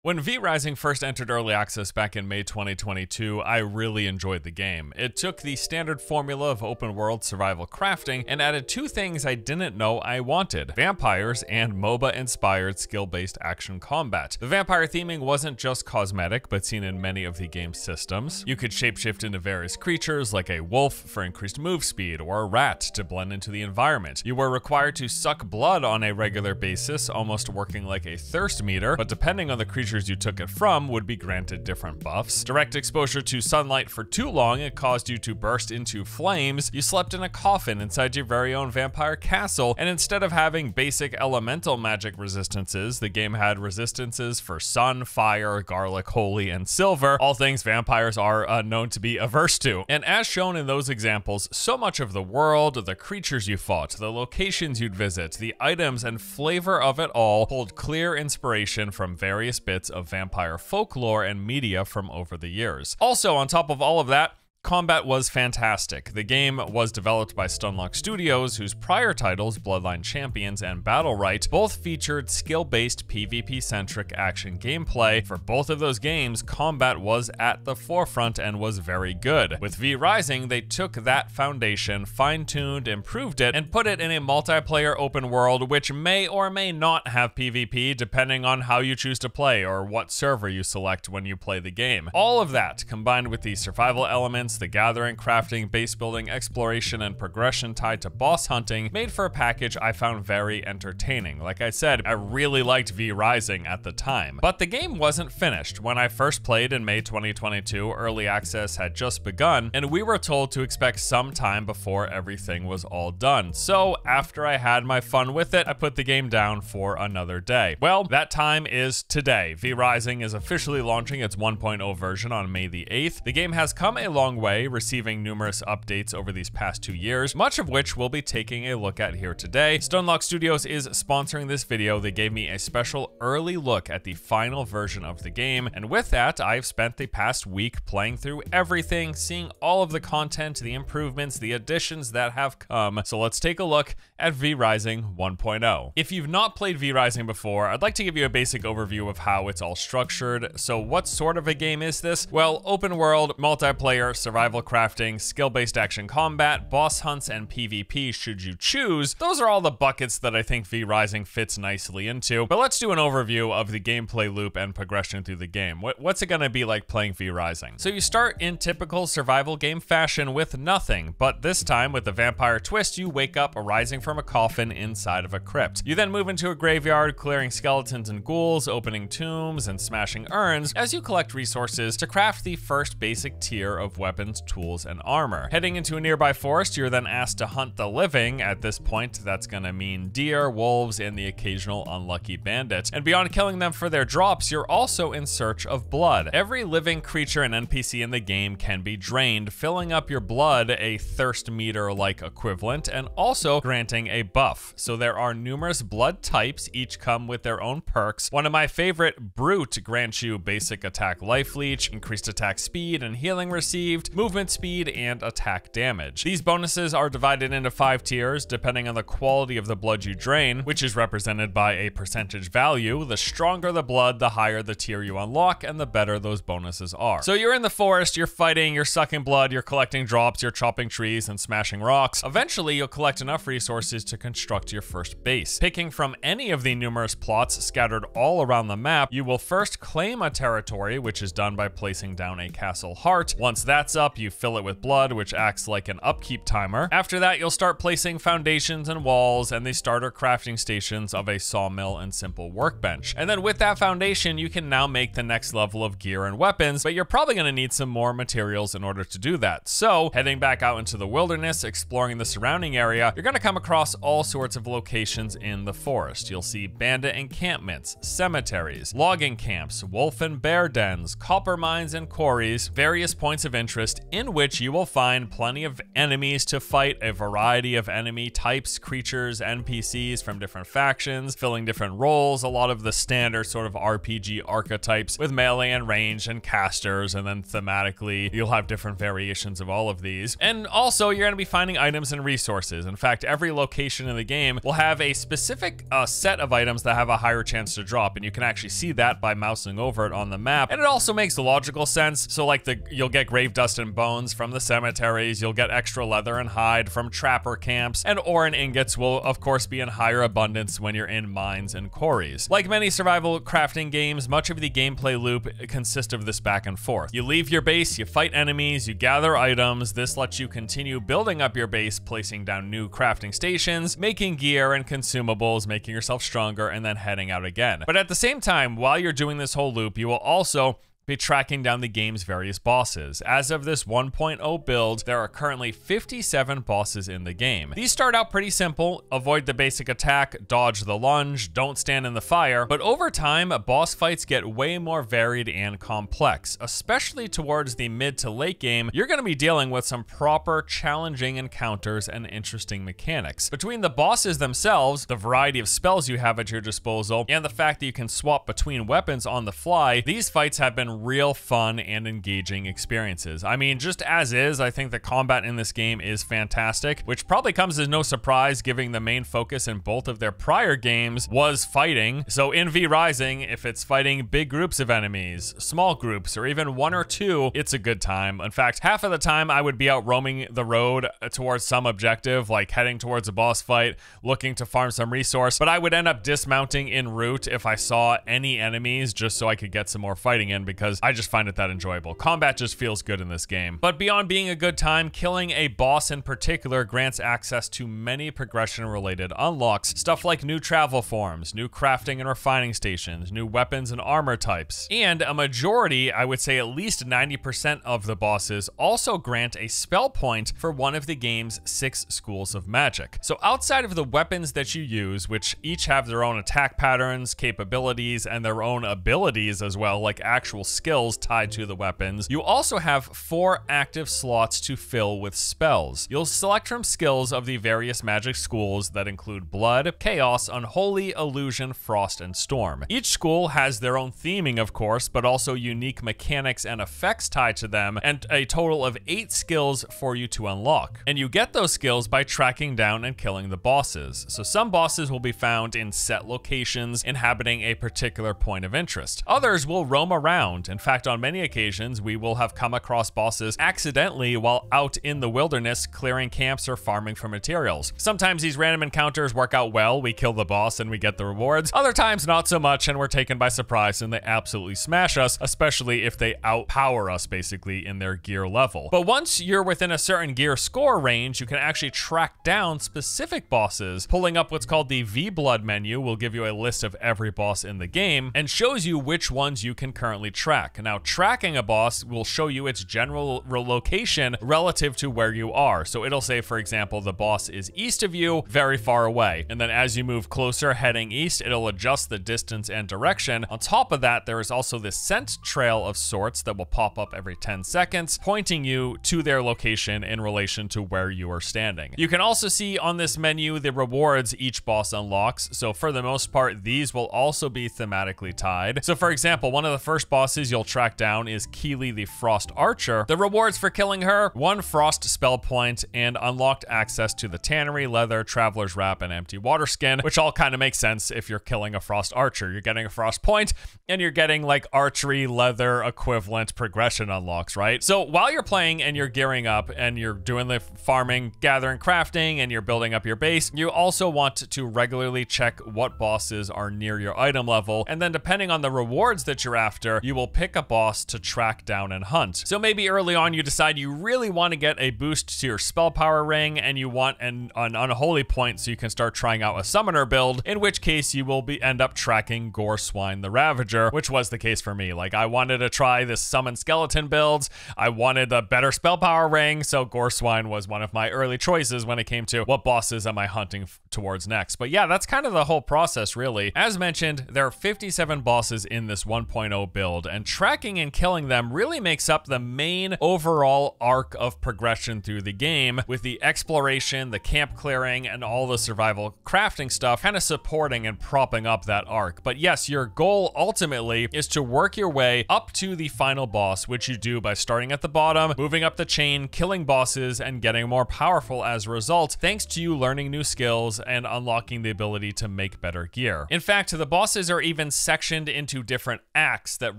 When V Rising first entered early access back in May 2022, I really enjoyed the game. It took the standard formula of open world survival crafting and added two things I didn't know I wanted: vampires and MOBA-inspired skill-based action combat. The vampire theming wasn't just cosmetic, but seen in many of the game's systems. You could shapeshift into various creatures like a wolf for increased move speed or a rat to blend into the environment. You were required to suck blood on a regular basis, almost working like a thirst meter, but depending on the creature you took it from would be granted different buffs. Direct exposure to sunlight for too long, it caused you to burst into flames. You slept in a coffin inside your very own vampire castle, and instead of having basic elemental magic resistances, the game had resistances for sun, fire, garlic, holy, and silver, all things vampires are known to be averse to. And as shown in those examples, so much of the world, the creatures you fought, the locations you'd visit, the items and flavor of it all pulled clear inspiration from various bits of vampire folklore and media from over the years. Also, on top of all of that, combat was fantastic. The game was developed by Stunlock Studios, whose prior titles, Bloodline Champions and Battlerite, both featured skill-based PvP-centric action gameplay. For both of those games, combat was at the forefront and was very good. With V Rising, they took that foundation, fine-tuned, improved it, and put it in a multiplayer open world which may or may not have PvP depending on how you choose to play or what server you select when you play the game. All of that, combined with the survival elements, the gathering, crafting, base building, exploration, and progression tied to boss hunting, made for a package I found very entertaining. Like I said, I really liked V Rising at the time. But the game wasn't finished. When I first played in May 2022, early access had just begun, and we were told to expect some time before everything was all done. So after I had my fun with it, I put the game down for another day. Well, that time is today. V Rising is officially launching its 1.0 version on May the 8th. The game has come a long way, receiving numerous updates over these past 2 years, much of which we'll be taking a look at here today. Stunlock Studios is sponsoring this video. They gave me a special early look at the final version of the game, and with that, I've spent the past week playing through everything, seeing all of the content, the improvements, the additions that have come. So let's take a look at V Rising 1.0. If you've not played V Rising before, I'd like to give you a basic overview of how it's all structured. So what sort of a game is this? Well, open world, multiplayer, survival crafting, skill-based action combat, boss hunts, and PvP should you choose. Those are all the buckets that I think V Rising fits nicely into. But let's do an overview of the gameplay loop and progression through the game. What's it gonna be like playing V Rising? So you start in typical survival game fashion with nothing, but this time with the vampire twist, you wake up arising from a coffin inside of a crypt. You then move into a graveyard, clearing skeletons and ghouls, opening tombs, and smashing urns as you collect resources to craft the first basic tier of weapons, tools, and armor. Heading into a nearby forest, you're then asked to hunt the living. At this point, that's gonna mean deer, wolves, and the occasional unlucky bandit. And beyond killing them for their drops, you're also in search of blood. Every living creature and NPC in the game can be drained, filling up your blood, a thirst meter-like equivalent, and also granting a buff. So there are numerous blood types, each come with their own perks. One of my favorite, Brute, grants you basic attack life leech, increased attack speed and healing received, movement speed, and attack damage. These bonuses are divided into 5 tiers depending on the quality of the blood you drain, which is represented by a percentage value. The stronger the blood, the higher the tier you unlock, and the better those bonuses are. So you're in the forest, you're fighting, you're sucking blood, you're collecting drops, you're chopping trees and smashing rocks. Eventually, you'll collect enough resources to construct your first base. Picking from any of the numerous plots scattered all around the map, you will first claim a territory, which is done by placing down a castle heart. Once that's up, you fill it with blood, which acts like an upkeep timer. After that, you'll start placing foundations and walls and the starter crafting stations of a sawmill and simple workbench. And then with that foundation, you can now make the next level of gear and weapons, but you're probably gonna need some more materials in order to do that. So heading back out into the wilderness, exploring the surrounding area, you're gonna come across all sorts of locations in the forest. You'll see bandit encampments, cemeteries, logging camps, wolf and bear dens, copper mines and quarries, various points of interest forest in which you will find plenty of enemies to fight, a variety of enemy types, creatures, NPCs from different factions, filling different roles, a lot of the standard sort of RPG archetypes with melee and range and casters, and then thematically you'll have different variations of all of these. And also you're going to be finding items and resources. In fact, every location in the game will have a specific set of items that have a higher chance to drop, and you can actually see that by mousing over it on the map. And it also makes logical sense. So like you'll get grave dust and bones from the cemeteries, you'll get extra leather and hide from trapper camps, and ore and ingots will of course be in higher abundance when you're in mines and quarries. Like many survival crafting games, much of the gameplay loop consists of this back and forth. You leave your base, you fight enemies, you gather items. This lets you continue building up your base, placing down new crafting stations, making gear and consumables, making yourself stronger, and then heading out again. But at the same time, while you're doing this whole loop, you will also be tracking down the game's various bosses. As of this 1.0 build, there are currently 57 bosses in the game. These start out pretty simple: avoid the basic attack, dodge the lunge, don't stand in the fire, but over time, boss fights get way more varied and complex. Especially towards the mid to late game, you're going to be dealing with some proper challenging encounters and interesting mechanics. Between the bosses themselves, the variety of spells you have at your disposal, and the fact that you can swap between weapons on the fly, these fights have been real fun and engaging experiences. I mean, just as is, I think the combat in this game is fantastic, which probably comes as no surprise given the main focus in both of their prior games was fighting. So in V Rising, if it's fighting big groups of enemies, small groups, or even one or two, it's a good time. In fact, half of the time I would be out roaming the road towards some objective, like heading towards a boss fight, looking to farm some resource, but I would end up dismounting en route if I saw any enemies just so I could get some more fighting in, because I just find it that enjoyable. Combat just feels good in this game. But beyond being a good time, killing a boss in particular grants access to many progression-related unlocks. Stuff like new travel forms, new crafting and refining stations, new weapons and armor types. And a majority, I would say at least 90% of the bosses also grant a spell point for one of the game's 6 schools of magic. So outside of the weapons that you use, which each have their own attack patterns, capabilities, and their own abilities as well, like actual skills tied to the weapons, you also have 4 active slots to fill with spells. You'll select from skills of the various magic schools that include Blood, Chaos, Unholy, Illusion, Frost, and Storm. Each school has their own theming, of course, but also unique mechanics and effects tied to them, and a total of 8 skills for you to unlock. And you get those skills by tracking down and killing the bosses. So some bosses will be found in set locations, inhabiting a particular point of interest. Others will roam around. In fact, on many occasions, we will have come across bosses accidentally while out in the wilderness clearing camps or farming for materials. Sometimes these random encounters work out well, we kill the boss and we get the rewards. Other times not so much, and we're taken by surprise and they absolutely smash us, especially if they outpower us basically in their gear level. But once you're within a certain gear score range, you can actually track down specific bosses. Pulling up what's called the V-Blood menu will give you a list of every boss in the game and shows you which ones you can currently track. Now, tracking a boss will show you its general location relative to where you are. So it'll say, for example, the boss is east of you, very far away. And then as you move closer, heading east, it'll adjust the distance and direction. On top of that, there is also this scent trail of sorts that will pop up every 10 seconds, pointing you to their location in relation to where you are standing. You can also see on this menu the rewards each boss unlocks. So for the most part, these will also be thematically tied. So for example, one of the first bosses you'll track down is Keely the Frost Archer. The rewards for killing her: 1 Frost spell point and unlocked access to the Tannery, Leather, Traveler's Wrap, and Empty Water Skin, which all kind of makes sense if you're killing a Frost Archer. You're getting a Frost point and you're getting like archery, leather equivalent progression unlocks, right? So while you're playing and you're gearing up and you're doing the farming, gathering, crafting, and you're building up your base, you also want to regularly check what bosses are near your item level, and then depending on the rewards that you're after, you will pick a boss to track down and hunt. So maybe early on you decide you really want to get a boost to your spell power ring and you want an unholy point so you can start trying out a summoner build, in which case you will end up tracking Goreswine the Ravager, which was the case for me. Like, I wanted to try this summon skeleton builds, I wanted a better spell power ring, so Goreswine was one of my early choices when it came to what bosses am I hunting towards next. But yeah, that's kind of the whole process, really. As mentioned, there are 57 bosses in this 1.0 build, and tracking and killing them really makes up the main overall arc of progression through the game, with the exploration, the camp clearing, and all the survival crafting stuff kind of supporting and propping up that arc. But yes, your goal ultimately is to work your way up to the final boss, which you do by starting at the bottom, moving up the chain, killing bosses, and getting more powerful as a result, thanks to you learning new skills and unlocking the ability to make better gear. In fact, the bosses are even sectioned into different acts that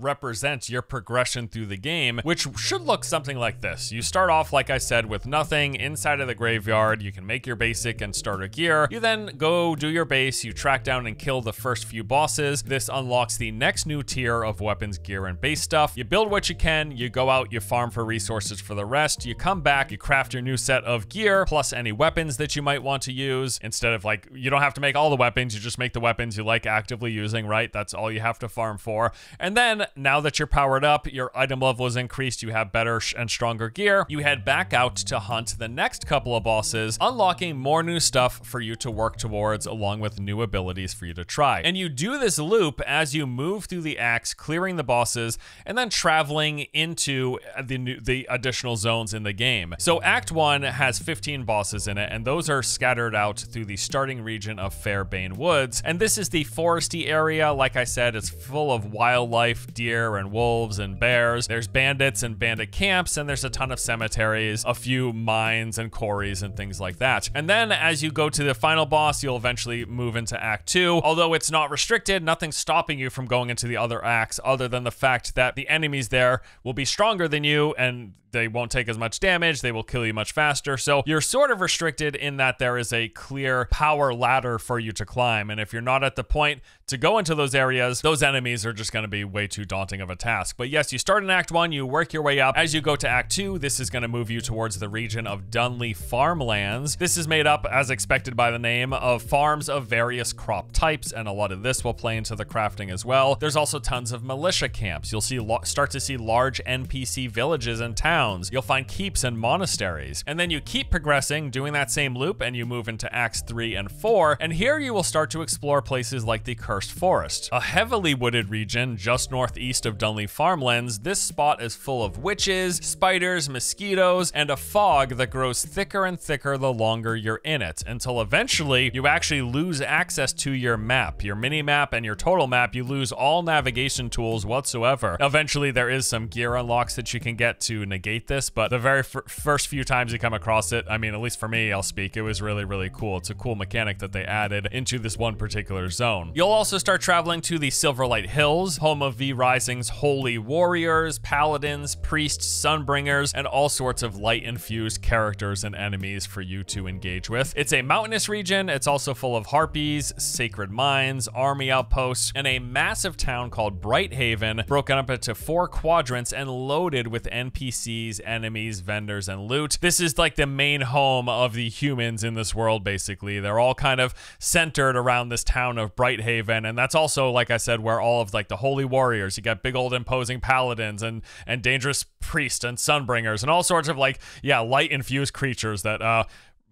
represent your progression through the game, which should look something like this. You start off, like I said, with nothing inside of the graveyard. You can make your basic and starter gear. You then go do your base, you track down and kill the first few bosses. This unlocks the next new tier of weapons, gear, and base stuff. You build what you can, you go out, you farm for resources for the rest, you come back, you craft your new set of gear, plus any weapons that you might want to use. Instead of like, you don't have to make all the weapons, you just make the weapons you like actively using, right? That's all you have to farm for. And then, now that you're powered up, your item level is increased, you have better and stronger gear, you head back out to hunt the next couple of bosses, unlocking more new stuff for you to work towards, along with new abilities for you to try. And you do this loop as you move through the acts, clearing the bosses, and then traveling into the additional zones in the game. So Act 1 has 15 bosses in it, and those are scattered out through the starting region of Fairbane Woods. And this is the foresty area. Like I said, it's full of wildlife, deer and wolves and bears. There's bandits and bandit camps, and there's a ton of cemeteries, a few mines and quarries and things like that. And then as you go to the final boss, you'll eventually move into Act 2. Although it's not restricted, nothing's stopping you from going into the other acts other than the fact that the enemies there will be stronger than you, and they won't take as much damage, they will kill you much faster. So you're sort of restricted in that there is a clear power ladder for you to climb. And if you're not at the point to go into those areas, those enemies are just going to be way too daunting of a task. But yes, you start in Act 1, you work your way up. As you go to Act 2, this is going to move you towards the region of Dunley Farmlands. This is made up, as expected by the name, of farms of various crop types, and a lot of this will play into the crafting as well. There's also tons of militia camps. You'll start to see large NPC villages and towns. You'll find keeps and monasteries. And then you keep progressing, doing that same loop, and you move into Acts 3 and 4, and here you will start to explore places like the Cursed Forest, a heavily wooded region just northeast of Dunley Farmlands. This spot is full of witches, spiders, mosquitoes, and a fog that grows thicker and thicker the longer you're in it, until eventually you actually lose access to your map, your mini-map and your total map. You lose all navigation tools whatsoever. Eventually there is some gear unlocks that you can get to negate this, but the very first few times you come across it, I mean, at least for me, I'll speak, it was really, really cool. It's a cool mechanic that they added into this one particular zone. You'll also start traveling to the Silverlight Hills, home of V Rising's holy warriors, paladins, priests, sunbringers, and all sorts of light-infused characters and enemies for you to engage with. It's a mountainous region. It's also full of harpies, sacred mines, army outposts, and a massive town called Brighthaven, broken up into 4 quadrants and loaded with NPCs, enemies, vendors, and loot. This is like the main home of the humans in this world, basically. They're all kind of centered around this town of Brighthaven, and that's also, like I said, where all of like the holy warriors, you got big old imposing paladins and dangerous priests and sunbringers and all sorts of like, yeah, light infused creatures that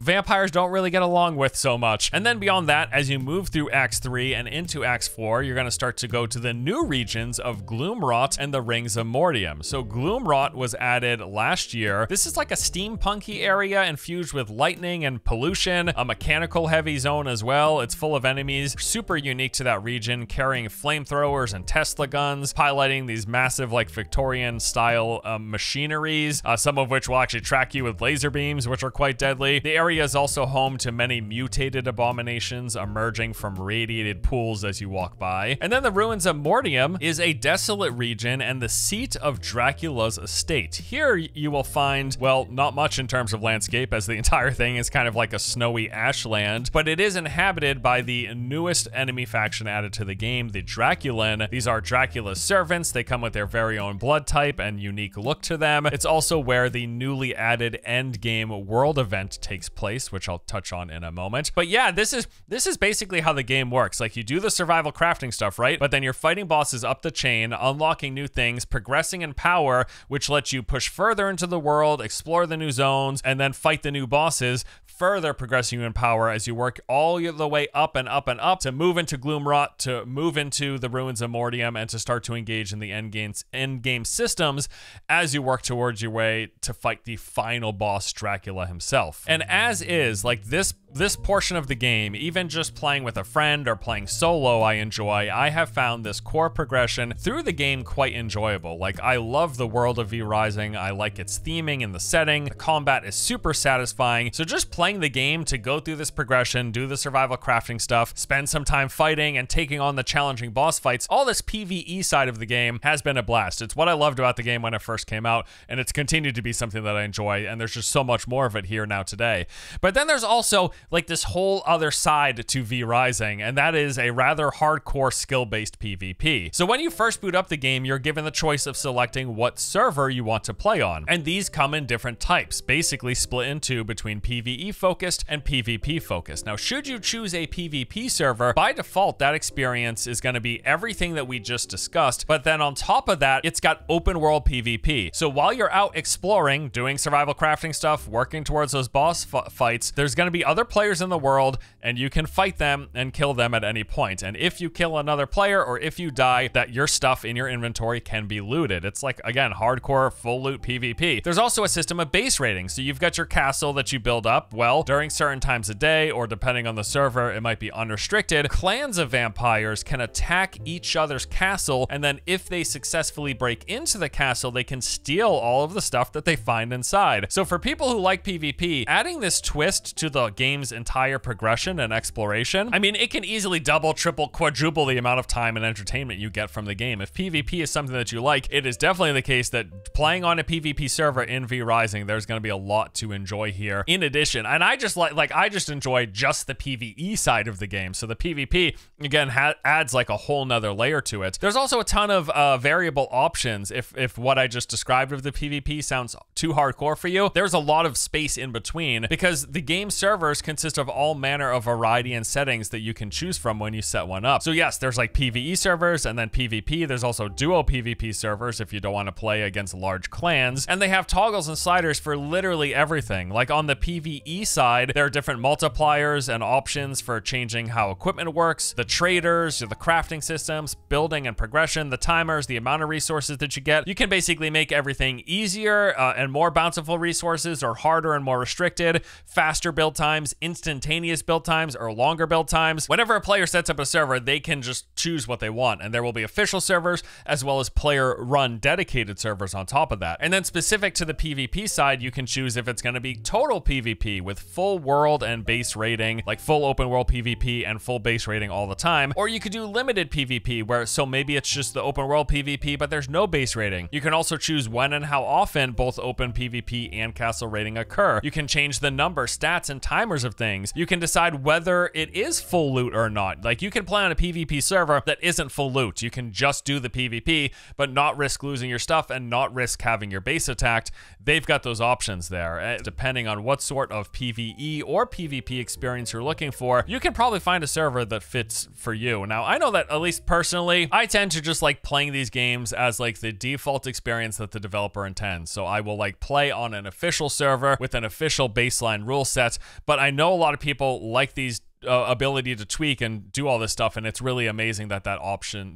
vampires don't really get along with so much. And then beyond that, as you move through Acts 3 and into Acts 4, you're going to start to go to the new regions of Gloomrot and the Rings of Mortium. So Gloomrot was added last year. This is like a steampunky area infused with lightning and pollution, a mechanical heavy zone as well. It's full of enemies, super unique to that region, carrying flamethrowers and Tesla guns, piloting these massive like Victorian style machineries, some of which will actually track you with laser beams, which are quite deadly. The area is also home to many mutated abominations emerging from radiated pools as you walk by. And then the Ruins of Mortium is a desolate region and the seat of Dracula's estate. Here you will find, well, not much in terms of landscape, as the entire thing is kind of like a snowy ashland, but it is inhabited by the newest enemy faction added to the game, the Draculan. These are Dracula's servants. They come with their very own blood type and unique look to them. It's also where the newly added endgame world event takes place, which I'll touch on in a moment. But yeah, this is basically how the game works. Like, you do the survival crafting stuff, right? But then you're fighting bosses up the chain, unlocking new things, progressing in power, which lets you push further into the world, explore the new zones, and then fight the new bosses, further progressing you in power as you work all the way up and up and up to move into Gloomrot, to move into the Ruins of Mortium, and to start to engage in the endgame systems as you work towards your way to fight the final boss, Dracula himself. And as is, like this portion of the game, even just playing with a friend or playing solo, I enjoy. I have found this core progression through the game quite enjoyable. Like, I love the world of V Rising. I like its theming and the setting. The combat is super satisfying. So just playing the game to go through this progression, do the survival crafting stuff, spend some time fighting and taking on the challenging boss fights, all this PvE side of the game has been a blast. It's what I loved about the game when it first came out, and it's continued to be something that I enjoy, and there's just so much more of it here now today. But then there's also like this whole other side to V Rising, and that is a rather hardcore skill-based PvP. So when you first boot up the game, you're given the choice of selecting what server you want to play on, and these come in different types, basically split in two between PvE focused and PvP focused. Now, should you choose a PvP server, by default, that experience is going to be everything that we just discussed, but then on top of that, it's got open world PvP. So while you're out exploring, doing survival crafting stuff, working towards those boss fights, there's going to be other players in the world, and you can fight them and kill them at any point. And if you kill another player, or if you die, that your stuff in your inventory can be looted. It's like, again, hardcore full loot PvP. There's also a system of base raiding. So you've got your castle that you build up, well, during certain times of day, or depending on the server, it might be unrestricted. Clans of vampires can attack each other's castle, and then if they successfully break into the castle, they can steal all of the stuff that they find inside. So for people who like PvP, adding this twist to the game's entire progression and exploration, I mean, it can easily double, triple, quadruple the amount of time and entertainment you get from the game. If PvP is something that you like, it is definitely the case that playing on a PvP server in V Rising, there's going to be a lot to enjoy here. In addition, and I just I just enjoy just the PvE side of the game. So the PvP, again, adds like a whole nother layer to it. There's also a ton of variable options. If what I just described of the PvP sounds too hardcore for you, there's a lot of space in between, because the game servers consist of all manner of variety and settings that you can choose from when you set one up. So yes, there's like PvE servers and then PvP. There's also duo PvP servers if you don't want to play against large clans, and they have toggles and sliders for literally everything. Like on the PvE side, there are different multipliers and options for changing how equipment works, the traders, the crafting systems, building and progression, the timers, the amount of resources that you get. You can basically make everything easier and more bountiful resources, or harder and more restricted, faster build times, instantaneous build times, or longer build times. Whenever a player sets up a server, they can just choose what they want, and there will be official servers as well as player-run dedicated servers on top of that. And then specific to the PvP side, you can choose if it's going to be total PvP with full world and base rating, like full open world PvP and full base rating all the time, or you could do limited PvP, where so maybe it's just the open world PvP, but there's no base rating. You can also choose when and how often both open PvP and castle rating occur. You can change the number, stats, and timers of things. You can decide whether it is full loot or not. Like, you can play on a PvP server that isn't full loot. You can just do the PvP, but not risk losing your stuff and not risk having your base attacked. They've got those options there. Depending on what sort of PvE or PvP experience you're looking for, you can probably find a server that fits for you. Now, I know that, at least personally, I tend to just like playing these games as like the default experience that the developer intends. So I will like play on an official server with an official baseline rule set, but I know a lot of people like these ability to tweak and do all this stuff, and it's really amazing that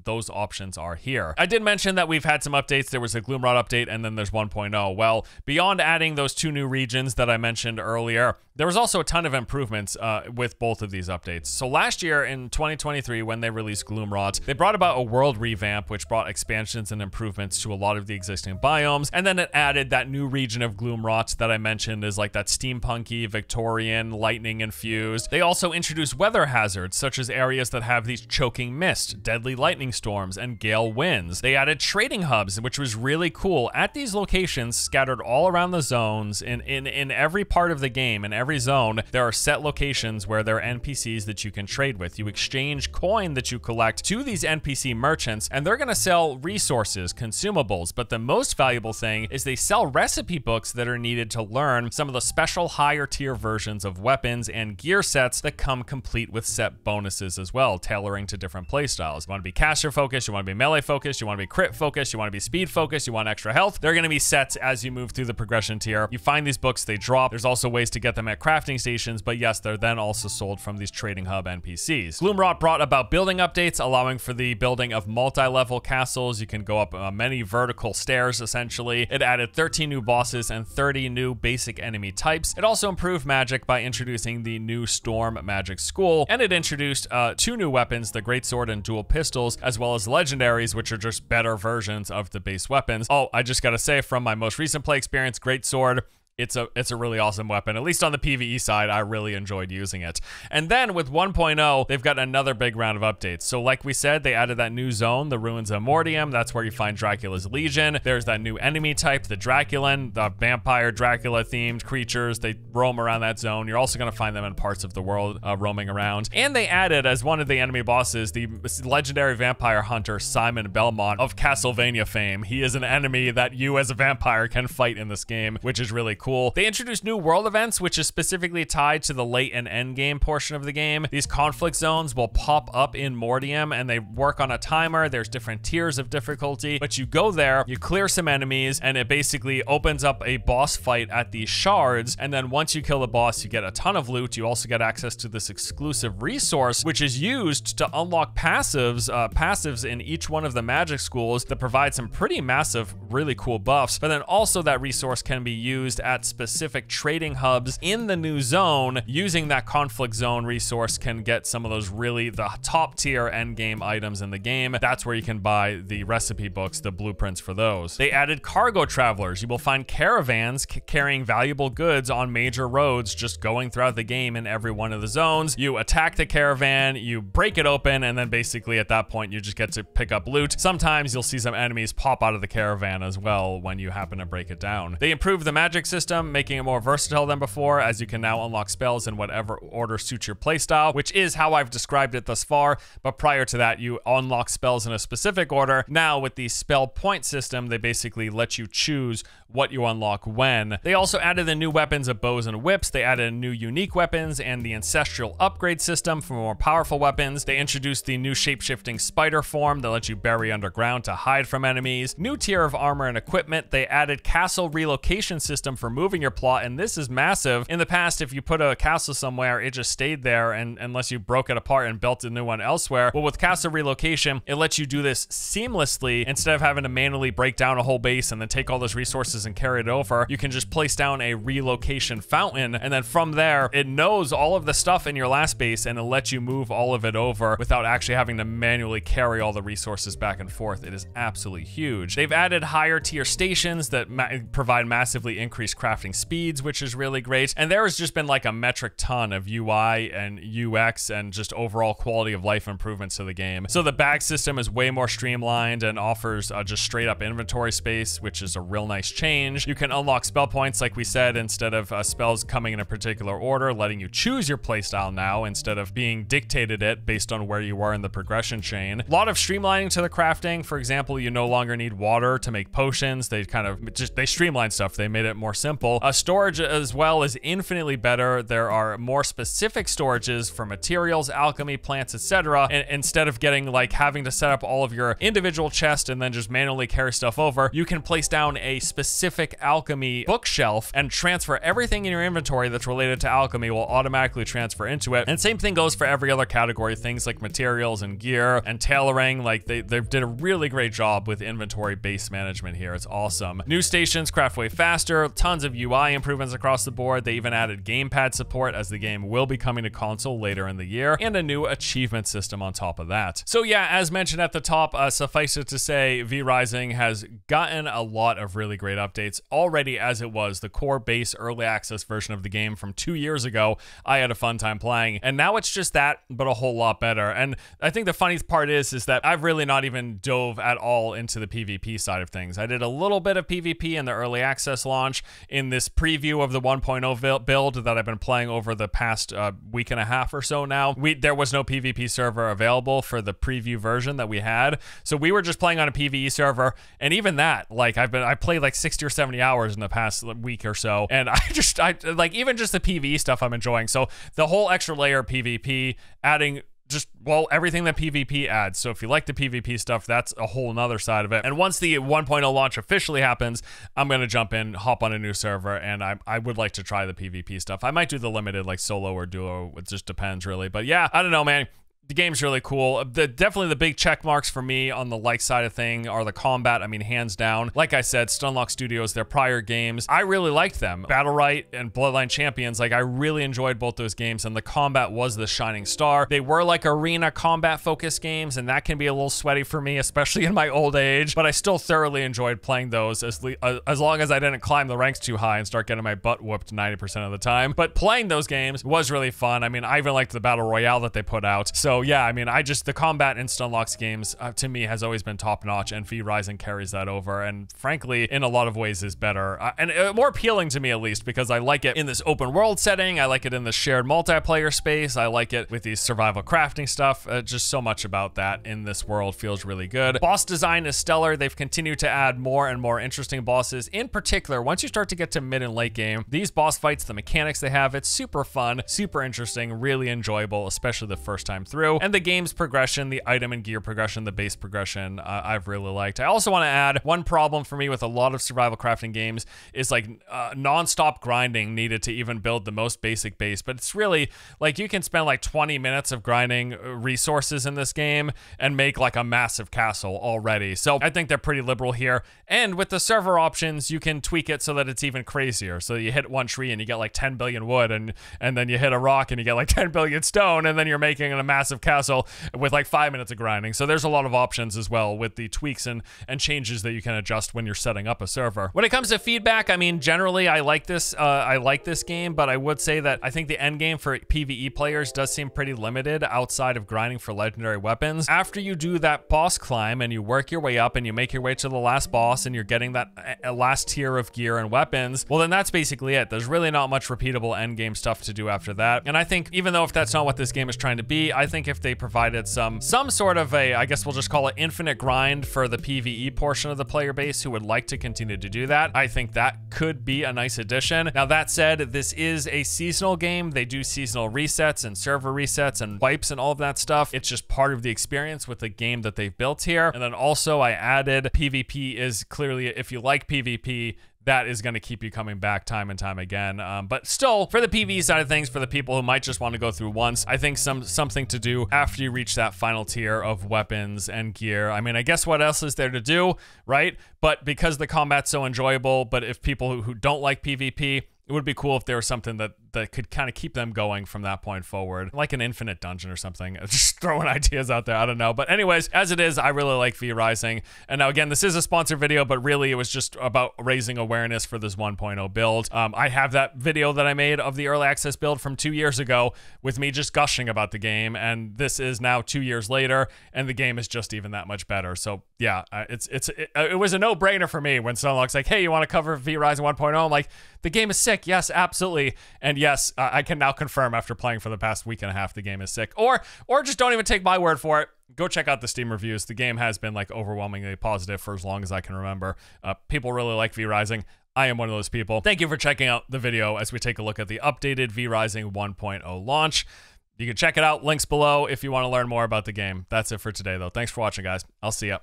those options are here. I did mention that we've had some updates. There was a Gloomrot update, and then there's 1.0. Well, beyond adding those 2 new regions that I mentioned earlier, there was also a ton of improvements with both of these updates. So last year in 2023, when they released Gloomrot, they brought about a world revamp, which brought expansions and improvements to a lot of the existing biomes, and then it added that new region of Gloomrot that I mentioned is like that steampunky, Victorian, lightning infused. They also introduced weather hazards, such as areas that have these choking mist, deadly lightning storms, and gale winds. They added trading hubs, which was really cool. At these locations, scattered all around the zones, in every part of the game, in every zone, there are set locations where there are NPCs that you can trade with. You exchange coin that you collect to these NPC merchants, and they're gonna sell resources, consumables, but the most valuable thing is they sell recipe books that are needed to learn some of the special higher tier versions of weapons and gear sets that come complete with set bonuses as well, tailoring to different playstyles. You want to be caster focused, you want to be melee focused, you want to be crit focused, you want to be speed focused, you want extra health. They're going to be sets as you move through the progression tier. You find these books, they drop. There's also ways to get them at crafting stations, but yes, they're then also sold from these trading hub NPCs. Gloomrot brought about building updates, allowing for the building of multi-level castles. You can go up many vertical stairs, essentially. It added 13 new bosses and 30 new basic enemy types. It also improved magic by introducing the new Storm Magic School, and it introduced 2 new weapons, the Greatsword and dual pistols, as well as legendaries, which are just better versions of the base weapons. Oh, I just gotta say, from my most recent play experience, Greatsword, it's a really awesome weapon. At least on the PvE side, I really enjoyed using it. And then with 1.0, they've got another big round of updates. So like we said, they added that new zone, the Ruins of Mortium. That's where you find Dracula's Legion. There's that new enemy type, the Draculan, the vampire Dracula themed creatures. They roam around that zone. You're also gonna find them in parts of the world roaming around. And they added, as one of the enemy bosses, the legendary vampire hunter Simon Belmont of Castlevania fame. He is an enemy that you as a vampire can fight in this game, which is really cool. They introduced new world events, which is specifically tied to the late and end game portion of the game. These conflict zones will pop up in Mortium, and they work on a timer. There's different tiers of difficulty, but you go there, you clear some enemies, and it basically opens up a boss fight at these shards. And then once you kill the boss, you get a ton of loot. You also get access to this exclusive resource, which is used to unlock passives in each one of the magic schools that provide some pretty massive, really cool buffs. But then also that resource can be used at specific trading hubs in the new zone. Using that conflict zone resource can get some of those really the top tier end game items in the game. That's where you can buy the recipe books, the blueprints for those. They added cargo travelers. You will find caravans carrying valuable goods on major roads, just going throughout the game in every one of the zones. You attack the caravan, you break it open, and then basically at that point you just get to pick up loot. Sometimes you'll see some enemies pop out of the caravan as well when you happen to break it down. They improved the magic system, making it more versatile than before, as you can now unlock spells in whatever order suits your playstyle, which is how I've described it thus far. But prior to that, you unlock spells in a specific order. Now with the spell point system, they basically let you choose what you unlock when. They also added the new weapons of bows and whips. They added new unique weapons and the ancestral upgrade system for more powerful weapons. They introduced the new shape-shifting spider form that lets you bury underground to hide from enemies. New tier of armor and equipment. They added castle relocation system for moving your plot, and this is massive. In the past, if you put a castle somewhere, it just stayed there, and unless you broke it apart and built a new one elsewhere. Well, with castle relocation, it lets you do this seamlessly. Instead of having to manually break down a whole base and then take all those resources and carry it over, you can just place down a relocation fountain, and then from there, it knows all of the stuff in your last base, and it lets you move all of it over without actually having to manually carry all the resources back and forth. It is absolutely huge. They've added higher tier stations that provide massively increased crafting speeds, which is really great. And there has just been like a metric ton of UI and UX and just overall quality of life improvements to the game. So the bag system is way more streamlined and offers just straight up inventory space, which is a real nice change. You can unlock spell points, like we said, instead of spells coming in a particular order, letting you choose your playstyle now instead of being dictated it based on where you are in the progression chain. A lot of streamlining to the crafting. For example, you no longer need water to make potions. They streamlined stuff. They made it more simple. Storage as well is infinitely better. There are more specific storages for materials, alchemy, plants, etc. And instead of having to set up all of your individual chests and then just manually carry stuff over, you can place down a specific alchemy bookshelf and transfer everything in your inventory that's related to alchemy will automatically transfer into it. And same thing goes for every other category, things like materials and gear and tailoring. Like they did a really great job with inventory base management here. It's awesome. New stations craft way faster, tons of UI improvements across the board. They even added gamepad support, as the game will be coming to console later in the year, and a new achievement system on top of that. So yeah, as mentioned at the top, suffice it to say, V Rising has gotten a lot of really great updates already. As it was the core base early access version of the game from 2 years ago, I had a fun time playing, and now it's just that, but a whole lot better. And I think the funniest part is that I've really not even dove at all into the PvP side of things. I did a little bit of PvP in the early access launch in this preview of the 1.0 build that I've been playing over the past week and a half or so now. There was no PvP server available for the preview version that we had, so we were just playing on a PvE server, and even that, like I played like 60 or 70 hours in the past week or so, and I like even just the PvE stuff I'm enjoying. So the whole extra layer of PvP, adding just, well, everything that PvP adds. So if you like the PvP stuff, that's a whole nother side of it. And once the 1.0 launch officially happens, I'm going to jump in, hop on a new server, and I would like to try the PvP stuff. I might do the limited, like solo or duo. It just depends, really. But yeah, I don't know, man. The game's really cool. Definitely the big check marks for me on the like side of thing are the combat. I mean, hands down. Like I said, Stunlock Studios, their prior games, I really liked them. Battlerite and Bloodline Champions, like I really enjoyed both those games, and the combat was the shining star. They were like arena combat focused games, and that can be a little sweaty for me, especially in my old age, but I still thoroughly enjoyed playing those as long as I didn't climb the ranks too high and start getting my butt whooped 90% of the time. But playing those games was really fun. I mean, I even liked the Battle Royale that they put out. So yeah, I mean, the combat in Stunlock's games to me has always been top notch, and V Rising carries that over, and frankly, in a lot of ways is better and more appealing to me, at least, because I like it in this open world setting. I like it in the shared multiplayer space. I like it with these survival crafting stuff. Just so much about that in this world feels really good. Boss design is stellar. They've continued to add more and more interesting bosses. In particular, once you start to get to mid and late game, these boss fights, the mechanics they have, it's super fun, super interesting, really enjoyable, especially the first time through. And the game's progression, the item and gear progression, the base progression, I've really liked. I also want to add one problem for me with a lot of survival crafting games is like non-stop grinding needed to even build the most basic base. But it's really like you can spend like 20 minutes of grinding resources in this game and make like a massive castle already. So I think they're pretty liberal here. And with the server options, you can tweak it so that it's even crazier. So you hit one tree and you get like 10 billion wood, and then you hit a rock and you get like 10 billion stone, and then you're making a massive castle with like 5 minutes of grinding. So there's a lot of options as well with the tweaks and changes that you can adjust when you're setting up a server. When it comes to feedback, I mean, generally I like this game, but I would say that I think the end game for PvE players does seem pretty limited outside of grinding for legendary weapons. After you do that boss climb and you work your way up and you make your way to the last boss and you're getting that last tier of gear and weapons, well, then that's basically it. There's really not much repeatable end game stuff to do after that. And I think even though if that's not what this game is trying to be, I think if they provided some sort of a, I guess we'll just call it infinite grind for the PvE portion of the player base who would like to continue to do that, I think that could be a nice addition. Now that said, this is a seasonal game. They do seasonal resets and server resets and wipes and all of that stuff. It's just part of the experience with the game that they've built here. And then also I added PvP is clearly, if you like PvP, that is going to keep you coming back time and time again. But still, for the PvE side of things, for the people who might just want to go through once, I think something to do after you reach that final tier of weapons and gear. I mean, I guess what else is there to do, right? But because the combat's so enjoyable, but if people who don't like PvP, it would be cool if there was something that could kind of keep them going from that point forward, like an infinite dungeon or something. Just throwing ideas out there, I don't know. But anyways, as it is, I really like V Rising. And now again, this is a sponsored video, but really it was just about raising awareness for this 1.0 build. I have that video that I made of the early access build from 2 years ago with me just gushing about the game, and this is now 2 years later, and the game is just even that much better. So yeah, it was a no-brainer for me when Stunlock's like, hey, you want to cover V Rising 1.0? I'm like, the game is sick. Yes, absolutely. And yes, I can now confirm after playing for the past week and a half, the game is sick. Or just don't even take my word for it. Go check out the Steam reviews. The game has been like overwhelmingly positive for as long as I can remember. People really like V Rising. I am one of those people. Thank you for checking out the video as we take a look at the updated V Rising 1.0 launch. You can check it out. Links below if you want to learn more about the game. That's it for today, though. Thanks for watching, guys. I'll see ya.